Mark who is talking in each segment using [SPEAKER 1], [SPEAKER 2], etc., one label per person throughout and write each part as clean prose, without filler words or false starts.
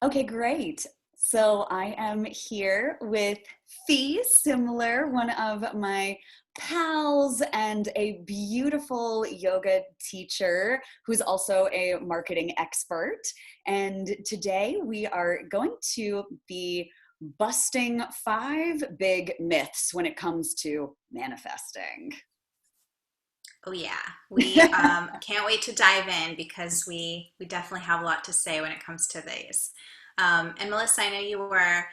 [SPEAKER 1] Okay, great. So I am here with Fee Similar, one of my pals and a beautiful yoga teacher who's also a marketing expert. And today we are going to be busting five big myths when it comes to manifesting.
[SPEAKER 2] Oh yeah, we can't wait to dive in because we definitely have a lot to say when it comes to these. And Melissa, I know you were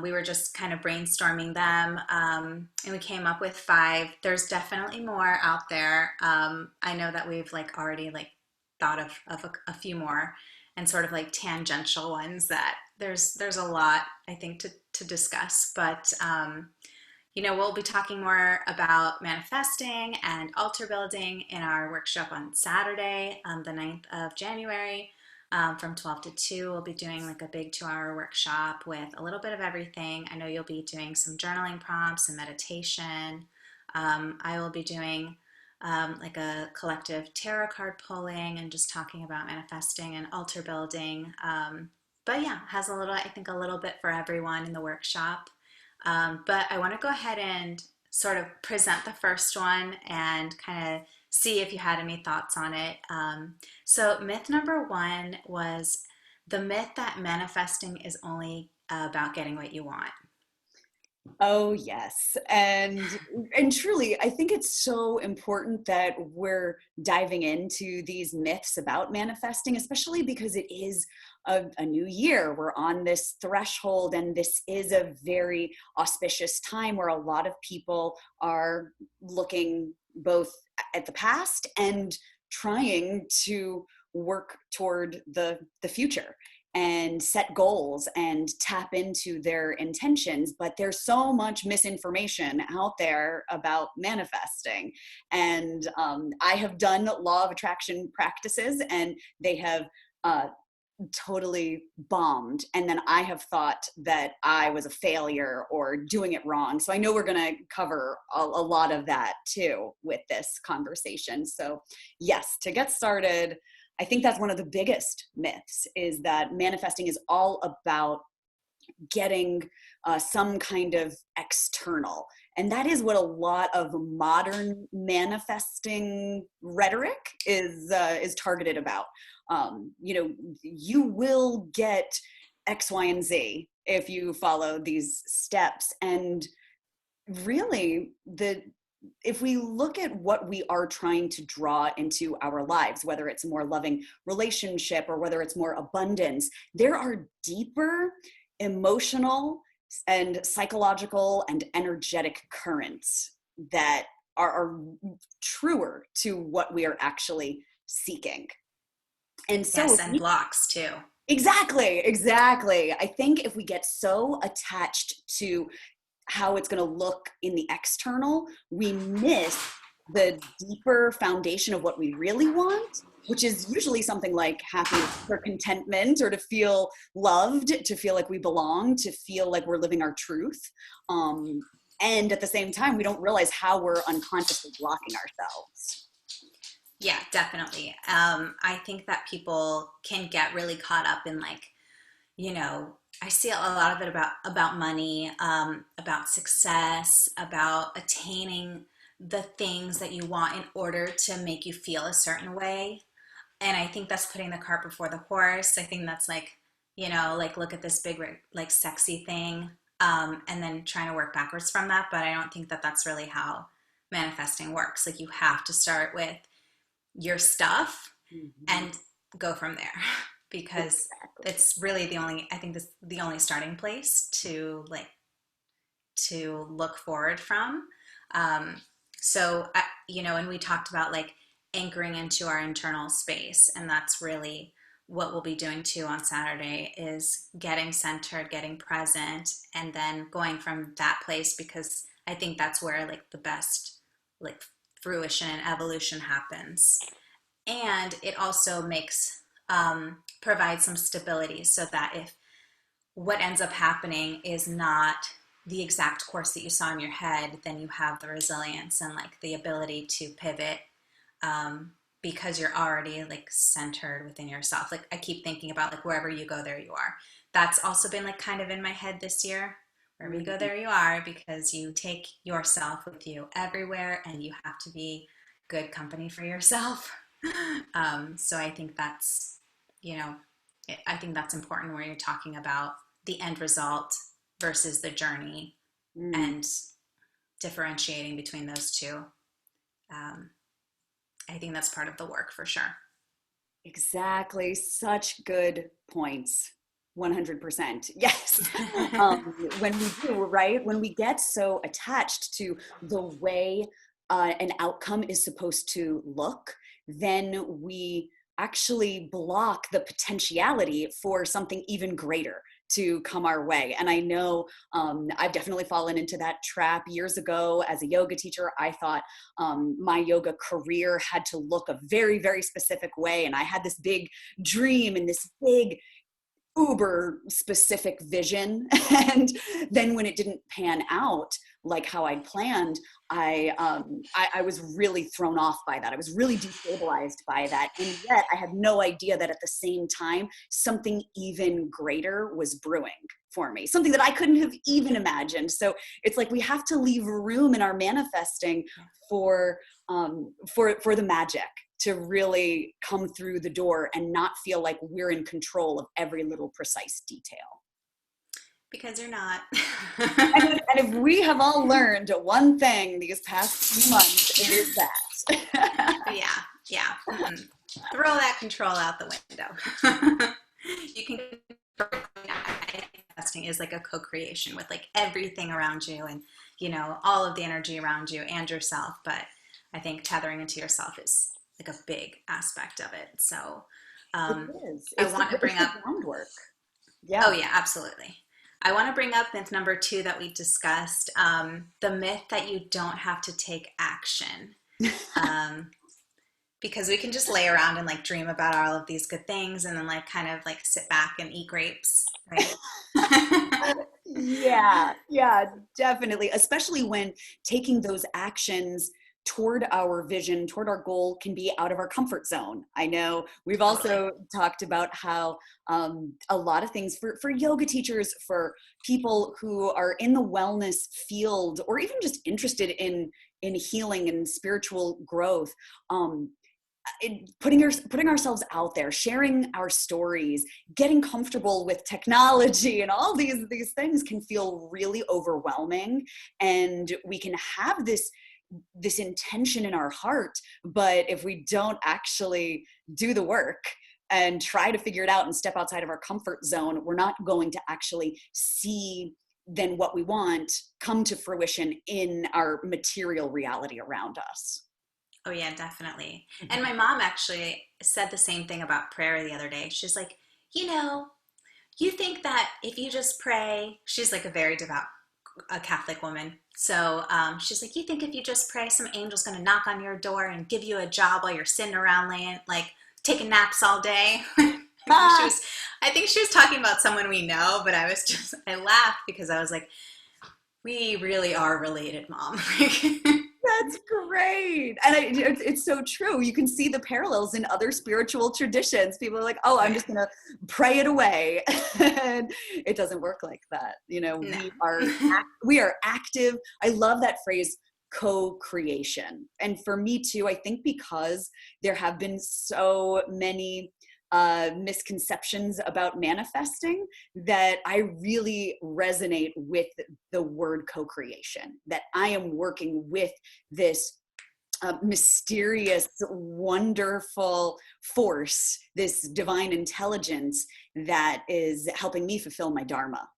[SPEAKER 2] we were just kind of brainstorming them, and we came up with five. There's definitely more out there. I know that we've already thought of a few more, and sort of like tangential ones that there's a lot I think to discuss, but. We'll be talking more about manifesting and altar building in our workshop on Saturday, the 9th of January, from 12 to 2. We'll be doing like a big 2 hour workshop with a little bit of everything. I know you'll be doing some journaling prompts and meditation. I will be doing like a collective tarot card pulling and just talking about manifesting and altar building. But yeah, has I think, a little bit for everyone in the workshop. But I want to go ahead and sort of present the first one and kind of see if you had any thoughts on it. So, myth number one was the myth that manifesting is only about getting what you want.
[SPEAKER 1] Oh yes. And truly, I think it's so important that we're diving into these myths about manifesting, especially because it is a new year. We're on this threshold, and this is a very auspicious time where a lot of people are looking both at the past and trying to work toward the future and set goals and tap into their intentions. But there's so much misinformation out there about manifesting. And I have done law of attraction practices, and they have uh, totally bombed. And then I have thought that I was a failure or doing it wrong. So I know we're going to cover a lot of that too with this conversation. So, yes, to get started, I think that's one of the biggest myths, is that manifesting is all about getting some kind of external. And that is what a lot of modern manifesting rhetoric is targeted about. You will get X, Y, and Z if you follow these steps. And really, the if we look at what we are trying to draw into our lives, whether it's a more loving relationship or whether it's more abundance, there are deeper emotional and psychological and energetic currents that are truer to what we are actually seeking. And so,
[SPEAKER 2] Yes, and blocks too.
[SPEAKER 1] exactly. I think if we get so attached to how it's going to look in the external, we miss the deeper foundation of what we really want, which is usually something like happiness or contentment, or to feel loved, to feel like we belong, to feel like we're living our truth. Um, and at the same time, we don't realize how we're unconsciously blocking ourselves.
[SPEAKER 2] Yeah, definitely. I think that people can get really caught up in I see a lot of it about money, about success, about attaining the things that you want in order to make you feel a certain way. And I think that's putting the cart before the horse. I think that's look at this big, sexy thing, and then trying to work backwards from that. But I don't think that that's really how manifesting works. Like, you have to start with your stuff
[SPEAKER 1] Mhm.
[SPEAKER 2] and go from there because
[SPEAKER 1] Exactly.
[SPEAKER 2] it's really I think this the only starting place to look forward from. um, and we talked about anchoring into our internal space, and that's really what we'll be doing too on Saturday, is getting centered, getting present, and then going from that place, because I think that's where the best like fruition and evolution happens. And it also provides some stability, so that if what ends up happening is not the exact course that you saw in your head, then you have the resilience and the ability to pivot, because you're already like centered within yourself. Like I keep thinking about like wherever you go, there you are. That's also been like kind of in my head this year. Wherever you go,
[SPEAKER 1] Mhm.
[SPEAKER 2] there you are, because you take yourself with you everywhere and you have to be good company for yourself. So I think that's, you know, I think that's important where you're talking about the end result versus the journey
[SPEAKER 1] Mm.
[SPEAKER 2] and differentiating between those two. Um, I think that's part of the work for sure.
[SPEAKER 1] Exactly. Such good points. 100%. Yes. When we do, right? When we get so attached to the way an outcome is supposed to look, then we actually block the potentiality for something even greater to come our way. And I know I've definitely fallen into that trap years ago as a yoga teacher. I thought my yoga career had to look a very, very specific way. And I had this big dream and this big uber specific vision. And then when it didn't pan out like how I'd planned, I was really thrown off by that. I was really destabilized by that. And yet I had no idea that at the same time, something even greater was brewing for me, something that I couldn't have even imagined. So it's like we have to leave room in our manifesting for for the magic to really come through the door and not feel like we're in control of every little precise detail.
[SPEAKER 2] Because you're not.
[SPEAKER 1] And if we have all learned one thing these past few months, it is that.
[SPEAKER 2] Yeah, yeah. Mm-mm. Throw that control out the window. You can manifesting is like a co-creation with like everything around you and all of the energy around you and yourself. But I think tethering into yourself is like a big aspect of it. So
[SPEAKER 1] It
[SPEAKER 2] um,
[SPEAKER 1] is.
[SPEAKER 2] I
[SPEAKER 1] It's
[SPEAKER 2] want to bring
[SPEAKER 1] the
[SPEAKER 2] up.
[SPEAKER 1] groundwork.
[SPEAKER 2] Oh
[SPEAKER 1] Yeah.
[SPEAKER 2] yeah, absolutely. I want to bring up myth number 2 that we discussed, the myth that you don't have to take action. Um, because we can just lay around and like dream about all of these good things and then like kind of like sit back and eat grapes, right?
[SPEAKER 1] Yeah, yeah, definitely. Especially when taking those actions toward our vision, toward our goal, can be out of our comfort zone. I know we've
[SPEAKER 2] Totally.
[SPEAKER 1] also talked about how a lot of things for yoga teachers, for people who are in the wellness field, or even just interested in healing and spiritual growth. Putting ourselves out there, sharing our stories, getting comfortable with technology, and all these things can feel really overwhelming, and we can have this intention in our heart, but if we don't actually do the work and try to figure it out and step outside of our comfort zone, we're not going to actually see then what we want come to fruition in our material reality around us.
[SPEAKER 2] Oh yeah, definitely. And my mom actually said the same thing about prayer the other day. She's like, you know, you think that if you just pray, she's like a very devout a Catholic woman. So she's like, you think if you just pray, some angel's going to knock on your door and give you a job while you're sitting around laying, like taking naps all day?
[SPEAKER 1] Ah,
[SPEAKER 2] I think she was talking about someone we know, but I laughed because I was like, we really are related, mom.
[SPEAKER 1] that's great. And it's so true. You can see the parallels in other spiritual traditions. People are like, oh,
[SPEAKER 2] Oh
[SPEAKER 1] I'm
[SPEAKER 2] yeah,
[SPEAKER 1] just going to pray it away. And it doesn't work like that.
[SPEAKER 2] no.
[SPEAKER 1] We are active. I love that phrase, co-creation. And for me too, I think because there have been so many misconceptions about manifesting, that I really resonate with the word co-creation, that I am working with this mysterious, wonderful force, this divine intelligence that is helping me fulfill my dharma.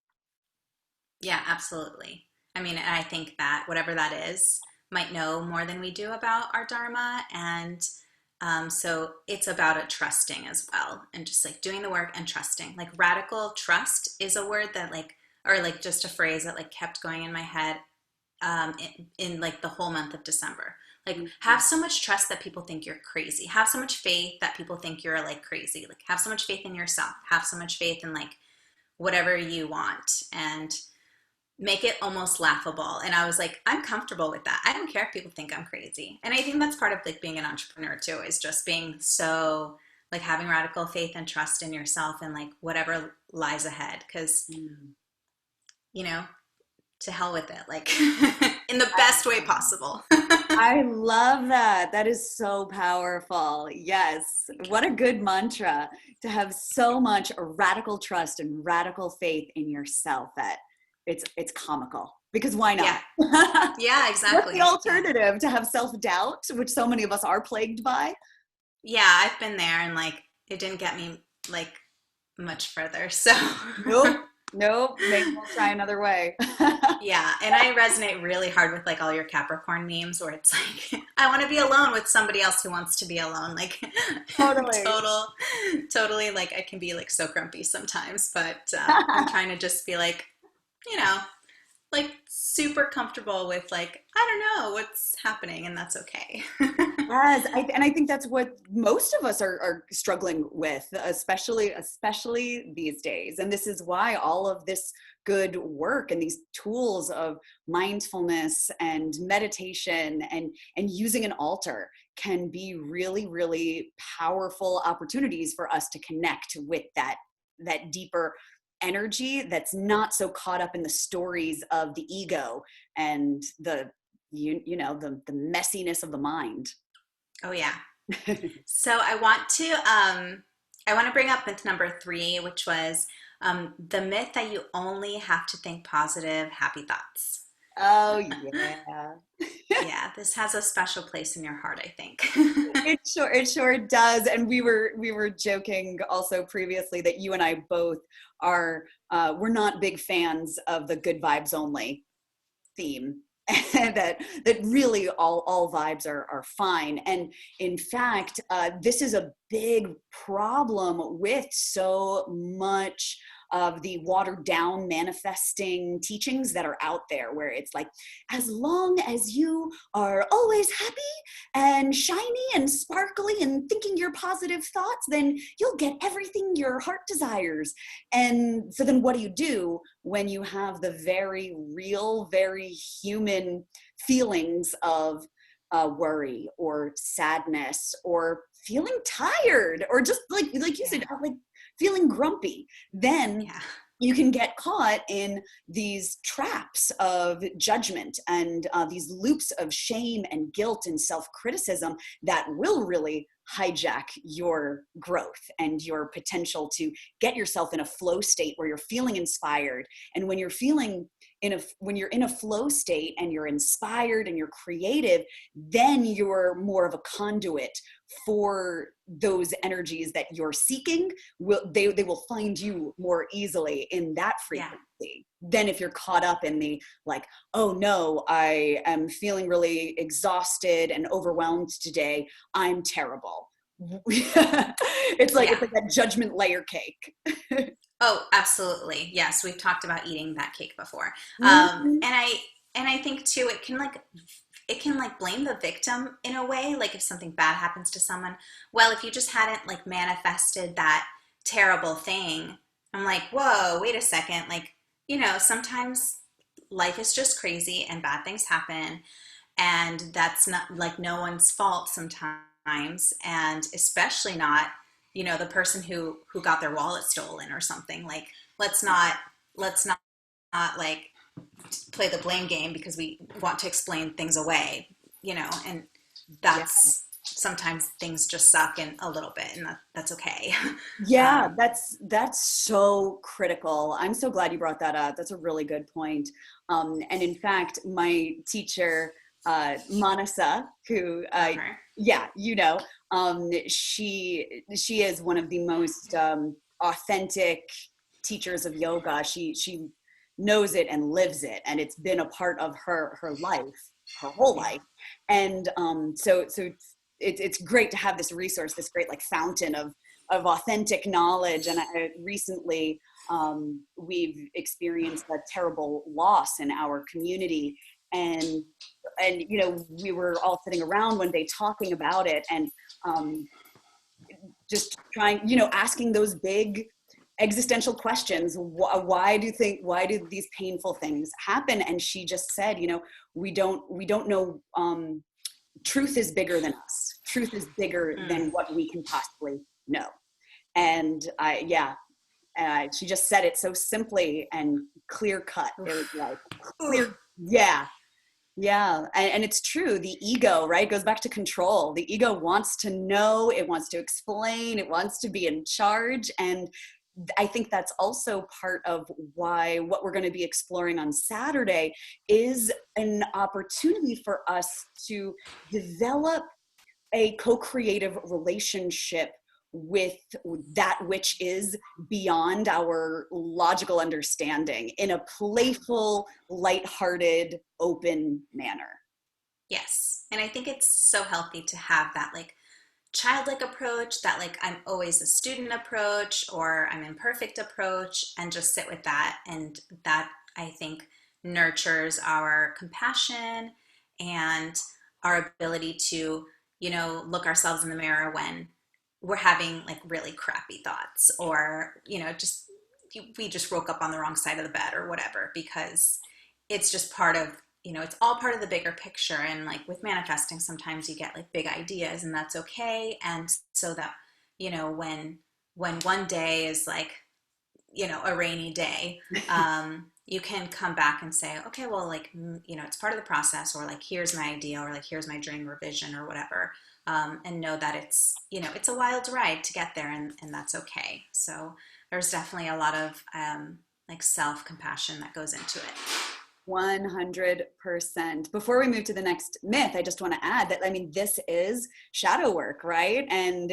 [SPEAKER 2] Yeah, absolutely. I mean, I think that whatever that is might know more than we do about our Dharma. And so it's about a trusting as well and just like doing the work and trusting. Like radical trust is a word that like, or like just a phrase that like kept going in my head in like the whole month of December. Like have so much trust that people think you're crazy. Have so much faith that people think you're like crazy. Like have so much faith in yourself. Have so much faith in like whatever you want. And make it almost laughable. And I was like, I'm comfortable with that. I don't care if people think I'm crazy. And I think that's part of like being an entrepreneur too, is just being so like having radical faith and trust in yourself and like whatever lies ahead. Cause
[SPEAKER 1] Mm.
[SPEAKER 2] you know, to hell with it, like in the best way possible.
[SPEAKER 1] I love that. That is so powerful. Yes. What a good mantra to have so much radical trust and radical faith in yourself that it's comical. Because why
[SPEAKER 2] Yeah.
[SPEAKER 1] not?
[SPEAKER 2] Yeah,
[SPEAKER 1] What's the
[SPEAKER 2] exactly. Yeah.
[SPEAKER 1] alternative to have self-doubt, which so many of us are plagued by?
[SPEAKER 2] Yeah, I've been there and like it didn't get me like much further. So
[SPEAKER 1] Nope. Nope. Maybe we'll try another way.
[SPEAKER 2] yeah, and I resonate really hard with like all your Capricorn memes where it's like I want to be alone with somebody else who wants to be alone. Like
[SPEAKER 1] Totally.
[SPEAKER 2] totally like I can be like so grumpy sometimes, but I'm trying to just be like, you know, like super comfortable with like I don't know what's happening and that's okay.
[SPEAKER 1] Yes, and I think that's what most of us are struggling with, especially these days. And this is why all of this good work and these tools of mindfulness and meditation and using an altar can be really, really powerful opportunities for us to connect with that deeper energy that's not so caught up in the stories of the ego and the messiness of the mind.
[SPEAKER 2] Oh yeah. So I want to bring up myth number 3, which was the myth that you only have to think positive, happy thoughts.
[SPEAKER 1] Oh yeah.
[SPEAKER 2] Yeah, this has a special place in your heart, I think.
[SPEAKER 1] It sure does. And we were joking also previously that you and I both are we're not big fans of the good vibes only theme. that really all vibes are fine. And in fact, this is a big problem with so much of the watered down manifesting teachings that are out there, where it's like, as long as you are always happy and shiny and sparkly and thinking your positive thoughts, then you'll get everything your heart desires. And so then what do when you have the very real, very human feelings of worry or sadness or feeling tired or just like you
[SPEAKER 2] Yeah.
[SPEAKER 1] said, like feeling grumpy? Then
[SPEAKER 2] Yeah.
[SPEAKER 1] you can get caught in these traps of judgment and these loops of shame and guilt and self-criticism that will really hijack your growth and your potential to get yourself in a flow state where you're feeling inspired. And when you're feeling when you're in a flow state and you're inspired and you're creative, then you're more of a conduit for those energies that you're seeking. They will find you more easily in that
[SPEAKER 2] Yeah.
[SPEAKER 1] frequency than if you're caught up in the like, oh no, I am feeling really exhausted and overwhelmed today, I'm terrible. It's like
[SPEAKER 2] Yeah.
[SPEAKER 1] it's like that judgment layer cake.
[SPEAKER 2] Oh, absolutely. Yes, we've talked about eating that cake before.
[SPEAKER 1] Mhm.
[SPEAKER 2] And I think too it can like blame the victim in a way, like if something bad happens to someone. Well, if you just hadn't like manifested that terrible thing, I'm like, "Whoa, wait a second." Like, you know, sometimes life is just crazy and bad things happen and that's not like no one's fault sometimes and especially not the person who got their wallet stolen or something like let's not like play the blame game because we want to explain things away and
[SPEAKER 1] Yeah.
[SPEAKER 2] that's sometimes things just suck in a little bit and that's okay.
[SPEAKER 1] Yeah,
[SPEAKER 2] um,
[SPEAKER 1] that's so critical. I'm so glad you brought that up. That's a really good point. And in fact, my teacher, Manasa, who,
[SPEAKER 2] love her.
[SPEAKER 1] yeah, she is one of the most authentic teachers of yoga. She knows it and lives it, and it's been a part of her life, her whole
[SPEAKER 2] Yeah.
[SPEAKER 1] life. And so it's great to have this resource, this great like fountain of authentic knowledge. And recently, we've experienced a terrible loss in our community, and we were all sitting around one day talking about it, and um, just trying, asking those big existential questions. Why do these painful things happen? And she just said, we don't know. Truth is bigger than us. Truth is bigger than what we can possibly know. And she just said it so simply and clear cut. It was like clear. Yeah. Yeah. And it's true. The ego, right, goes back to control. The ego wants to know, it wants to explain, it wants to be in charge. And I think that's also part of why what we're going to be exploring on Saturday is an opportunity for us to develop a co-creative relationship with that which is beyond our logical understanding in a playful, lighthearted, open manner.
[SPEAKER 2] Yes. And I think it's so healthy to have that like childlike approach, that like I'm always a student approach or I'm imperfect approach, and just sit with that. And that, I think, nurtures our compassion and our ability to, look ourselves in the mirror when we're having like really crappy thoughts, or, just we just woke up on the wrong side of the bed or whatever, because it's just part of, it's all part of the bigger picture. And like with manifesting, sometimes you get like big ideas, and that's okay. And so that, when one day is like, a rainy day, you can come back and say, okay, well, like, it's part of the process, or like, here's my idea, or like, here's my dream or vision or whatever. And know that it's, it's a wild ride to get there, and that's okay. So there's definitely a lot of like self-compassion that goes into it.
[SPEAKER 1] 100%. Before we move to the next myth, I just want to add that, this is shadow work, right? And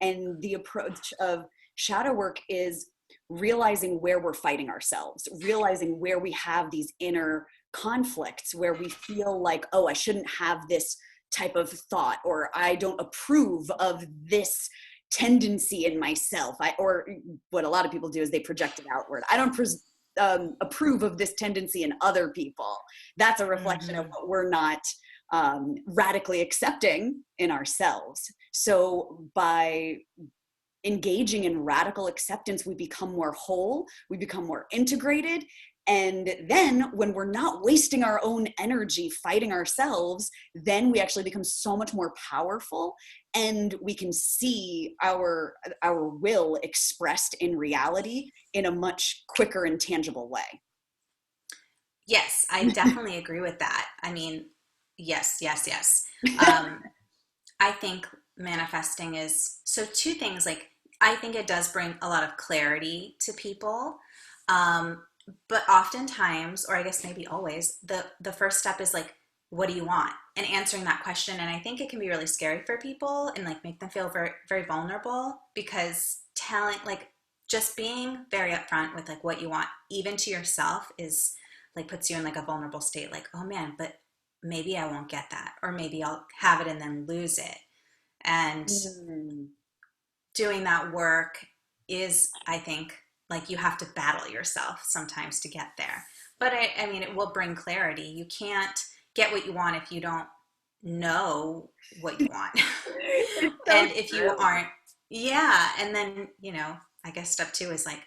[SPEAKER 1] and the approach of shadow work is realizing where we're fighting ourselves, realizing where we have these inner conflicts, where we feel like, oh, I shouldn't have this type of thought, or I don't approve of this tendency in myself. Or what a lot of people do is they project it outward. I don't approve of this tendency in other people. That's a reflection of what we're not radically accepting in ourselves. So by engaging in radical acceptance, we become more whole, we become more integrated. And then when we're not wasting our own energy fighting ourselves, then we actually become so much more powerful, and we can see our will expressed in reality in a much quicker and tangible way.
[SPEAKER 2] Yes, I definitely agree with that. I mean, yes. I think manifesting is, so two things, like, I think it does bring a lot of clarity to people. But oftentimes, or I guess maybe always, the first step is like, what do you want? And answering that question. And I think it can be really scary for people and like make them feel very, very vulnerable, because just being very upfront with like what you want, even to yourself, is like puts you in like a vulnerable state. Like, oh man, but maybe I won't get that, or maybe I'll have it and then lose it. And doing that work is, I think, like you have to battle yourself sometimes to get there. But I mean, it will bring clarity. You can't get what you want if you don't know what you want. And if you aren't, and then, I guess step 2 is like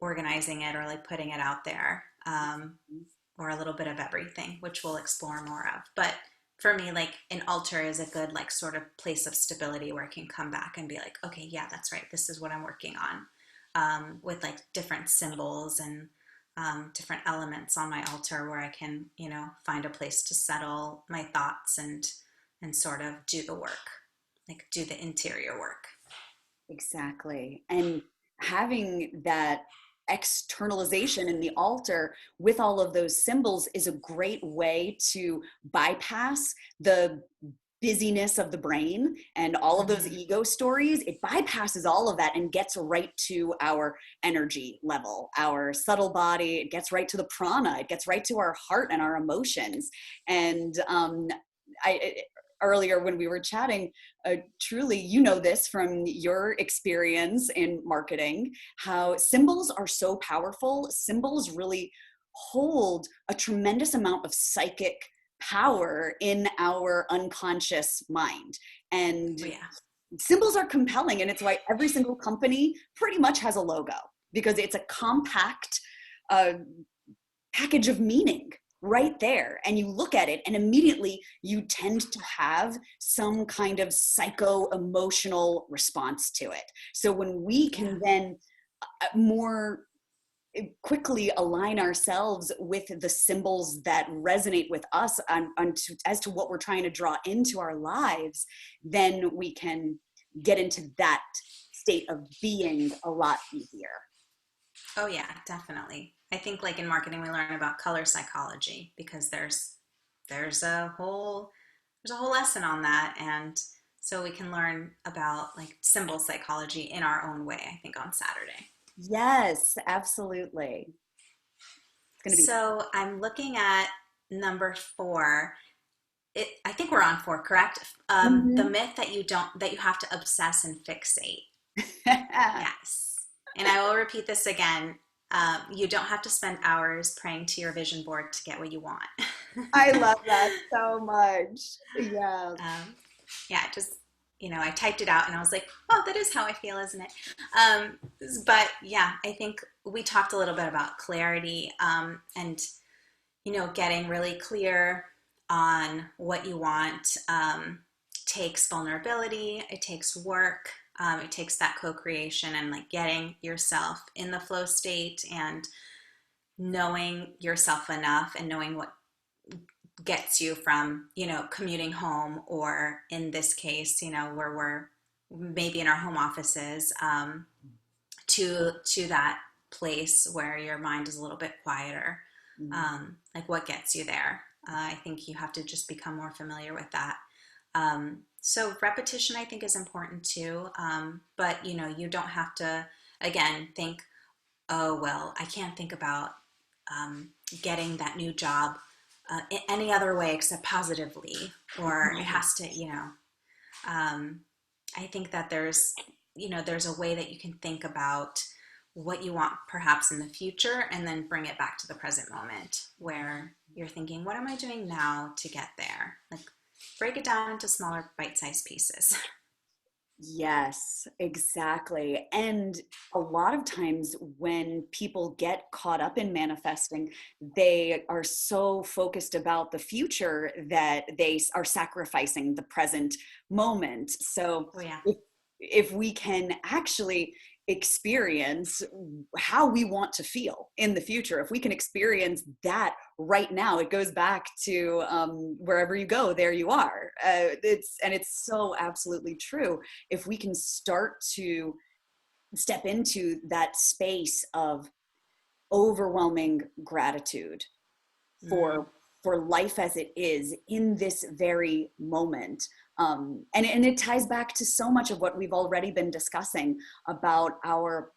[SPEAKER 2] organizing it, or like putting it out there, or a little bit of everything, which we'll explore more of. But for me, like an altar is a good like sort of place of stability where I can come back and be like, okay, yeah, that's right. This is what I'm working on. With like different symbols and different elements on my altar, where I can, find a place to settle my thoughts and sort of do the work, like do the interior work.
[SPEAKER 1] Exactly. And having that externalization in the altar with all of those symbols is a great way to bypass the busyness of the brain and all of those ego stories. It bypasses all of that and gets right to our energy level, our subtle body. It gets right to the prana. It gets right to our heart and our emotions. And earlier when we were chatting, truly, this from your experience in marketing, how symbols are so powerful. Symbols really hold a tremendous amount of psychic power in our unconscious mind. And symbols are compelling, and it's why every single company pretty much has a logo. because it's a compact uh, package of meaning right there, and you look at it and immediately you tend to have some kind of psycho emotional response to it. So when we can then more quickly align ourselves with the symbols that resonate with us as to what we're trying to draw into our lives, then we can get into that state of being a lot easier.
[SPEAKER 2] Oh yeah, definitely. I think like in marketing we learn about color psychology because there's a whole lesson on that, and so we can learn about like symbol psychology in our own way, I think on Saturday.
[SPEAKER 1] Yes, absolutely. It's going to be
[SPEAKER 2] So I'm looking at number 4. I think we're on 4, correct? The
[SPEAKER 1] Mhm.
[SPEAKER 2] myth that you have to obsess and fixate. Yes. And I will repeat this again. You don't have to spend hours praying to your vision board to get what you want.
[SPEAKER 1] I love that so much. Yeah.
[SPEAKER 2] um, yeah, just, I typed it out and I was like, oh, that is how I feel, isn't it? But yeah, I think we talked a little bit about clarity, and, getting really clear on what you want takes vulnerability, it takes work, it takes that co-creation and like getting yourself in the flow state and knowing yourself enough and knowing what gets you from, commuting home, or in this case, where we're maybe in our home offices, to that place where your mind is a little bit quieter.
[SPEAKER 1] Mhm.
[SPEAKER 2] Like what gets you there? I think you have to just become more familiar with that. So repetition, I think, is important too. But you don't have to, again, think, oh well, I can't think about getting that new job in any other way except positively, or it
[SPEAKER 1] Right.
[SPEAKER 2] has to, um, I think that there's a way that you can think about what you want perhaps in the future and then bring it back to the present moment where you're thinking, what am I doing now to get there? Like break it down into smaller bite-sized pieces.
[SPEAKER 1] Yes, exactly. And a lot of times when people get caught up in manifesting, they are so focused about the future that they are sacrificing the present moment. So
[SPEAKER 2] Oh yeah.
[SPEAKER 1] if we can actually experience how we want to feel in the future, if we can experience that right now, it goes back to wherever you go, there you are. It's so absolutely true. If we can start to step into that space of overwhelming gratitude
[SPEAKER 2] Mm.
[SPEAKER 1] for life as it is in this very moment. And it ties back to so much of what we've already been discussing about our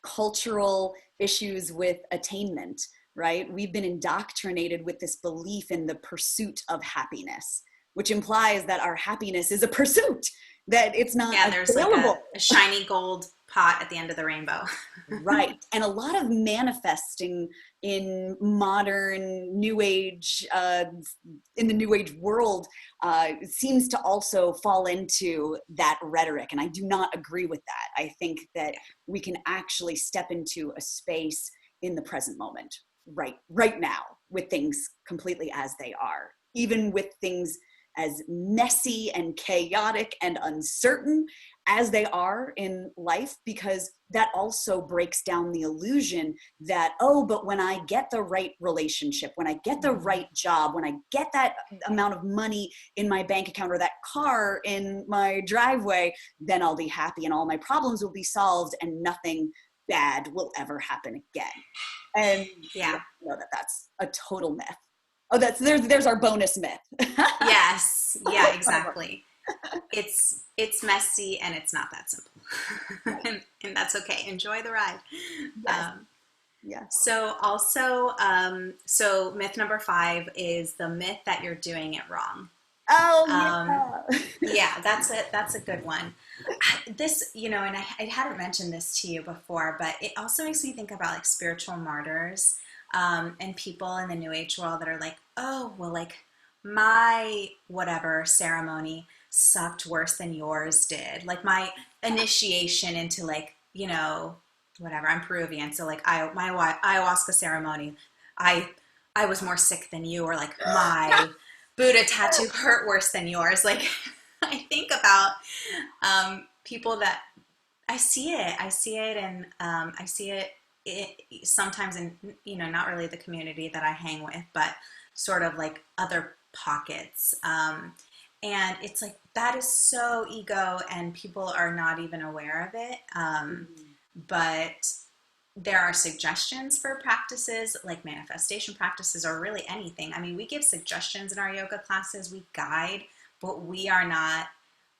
[SPEAKER 1] cultural issues with attainment, right? We've been indoctrinated with this belief in the pursuit of happiness, which implies that our happiness is a pursuit, that it's not
[SPEAKER 2] Yeah, there's like
[SPEAKER 1] available.
[SPEAKER 2] a shiny gold pot at the end of the rainbow.
[SPEAKER 1] Right. And a lot of manifesting in modern new age, in the new age world, seems to also fall into that rhetoric. And I do not agree with that. I think that we can actually step into a space in the present moment, right now, with things completely as they are, even with things as messy and chaotic and uncertain as they are in life, because that also breaks down the illusion that, oh, but when I get the right relationship, when I get the
[SPEAKER 2] Mm-hmm.
[SPEAKER 1] right job, when I get that amount of money in my bank account or that car in my driveway, then I'll be happy and all my problems will be solved and nothing bad will ever happen again. And
[SPEAKER 2] Yeah.
[SPEAKER 1] know that that's a total myth. Oh, there's our bonus myth.
[SPEAKER 2] Yes. Yeah,
[SPEAKER 1] One of them.
[SPEAKER 2] exactly. It's messy and it's not that simple.
[SPEAKER 1] Right.
[SPEAKER 2] And that's okay. Enjoy the ride.
[SPEAKER 1] Yes.
[SPEAKER 2] Um,
[SPEAKER 1] Yes.
[SPEAKER 2] so also, so myth number 5 is the myth that you're doing it wrong.
[SPEAKER 1] Oh
[SPEAKER 2] Um,
[SPEAKER 1] yeah.
[SPEAKER 2] yeah, that's a good one. This, and I hadn't mentioned this to you before, but it also makes me think about like spiritual martyrs, and people in the New Age world that are like, oh, well, like my whatever ceremony sucked worse than yours did. Like my initiation into like, whatever. I'm Peruvian, so like my ayahuasca ceremony, I I was more sick than you, or like my Buddha tattoo hurt worse than yours. Like I think about people that I see it, and I see it sometimes in, not really the community that I hang with, but sort of like other pockets. And it's like that is so ego, and people are not even aware of it.
[SPEAKER 1] Mhm.
[SPEAKER 2] But there are suggestions for practices like manifestation practices, or really anything. I mean, we give suggestions in our yoga classes, we guide, but we are not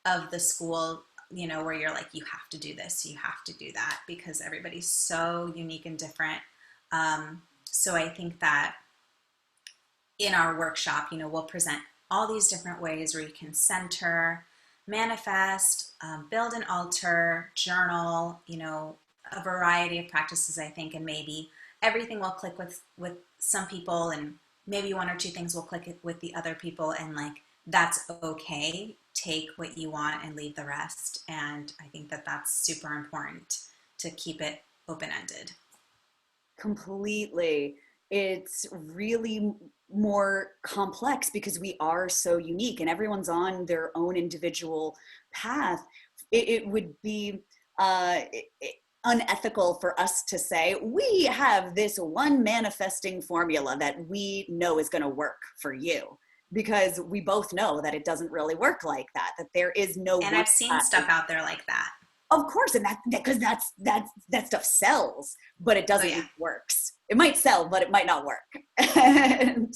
[SPEAKER 2] of the school, where you're like, you have to do this, you have to do that, because everybody's so unique and different. So I think that in our workshop, we'll present all these different ways where you can center, manifest, build an altar, journal, a variety of practices, I think, and maybe everything will click with some people, and maybe one or two things will click with the other people, and like that's okay. Take what you want and leave the rest. And I think that that's super important to keep it open ended.
[SPEAKER 1] Completely. It's really more complex because we are so unique and everyone's on their own individual path. It would be uh, unethical for us to say, we have this one manifesting formula that we know is going to work for you. Because we both know that it doesn't really work like that, that there is no
[SPEAKER 2] And
[SPEAKER 1] one
[SPEAKER 2] I've seen
[SPEAKER 1] path.
[SPEAKER 2] stuff out there like that.
[SPEAKER 1] Of course, and that because that stuff sells, but it
[SPEAKER 2] Oh
[SPEAKER 1] doesn't
[SPEAKER 2] yeah.
[SPEAKER 1] mean it works. It might sell, but it might not work. And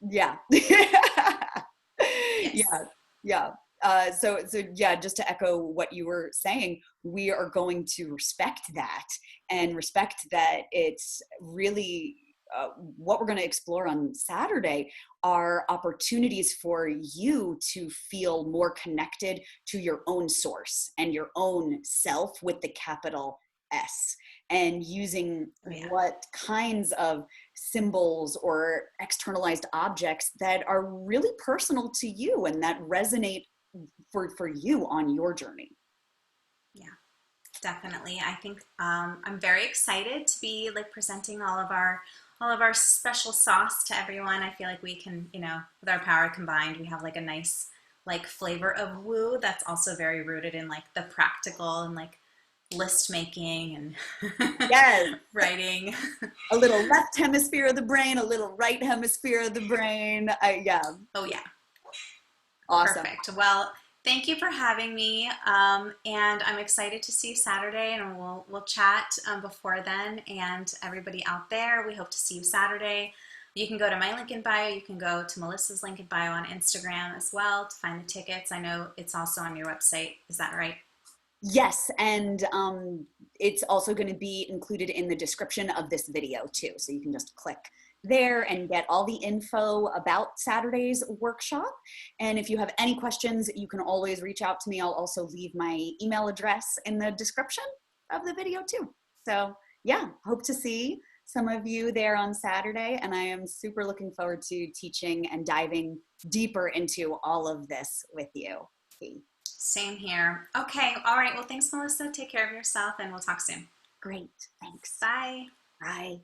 [SPEAKER 1] yeah, yeah,
[SPEAKER 2] Yes.
[SPEAKER 1] yeah. So yeah, just to echo what you were saying, we are going to respect that and respect that it's really what we're going to explore on Saturday are opportunities for you to feel more connected to your own source and your own self with the capital S, and using
[SPEAKER 2] Oh yeah.
[SPEAKER 1] what kinds of symbols or externalized objects that are really personal to you and that resonate for you on your journey.
[SPEAKER 2] Yeah. Definitely. I think I'm very excited to be like presenting all of our special sauce to everyone. I feel like we can, with our power combined, we have like a nice like flavor of woo that's also very rooted in like the practical and like list making and
[SPEAKER 1] Yes,
[SPEAKER 2] writing.
[SPEAKER 1] a little left hemisphere of the brain, a little right hemisphere of the brain. Yeah,
[SPEAKER 2] Oh yeah.
[SPEAKER 1] awesome.
[SPEAKER 2] Perfect. Well, thank you for having me, and I'm excited to see you Saturday, and we'll chat before then. And everybody out there, we hope to see you Saturday. You can go to my link in bio. You can go to Melissa's link in bio on Instagram as well to find the tickets. I know it's also on your website. Is that right?
[SPEAKER 1] Yes, and it's also going to be included in the description of this video too. So you can just click there and get all the info about Saturday's workshop. And if you have any questions, you can always reach out to me. I'll also leave my email address in the description of the video too. So yeah, hope to see some of you there on Saturday. And I am super looking forward to teaching and diving deeper into all of this with you.
[SPEAKER 2] Same here. Okay. All right. Well, thanks, Melissa. Take care of yourself, and we'll talk soon.
[SPEAKER 1] Great, thanks.
[SPEAKER 2] Bye.
[SPEAKER 1] Bye.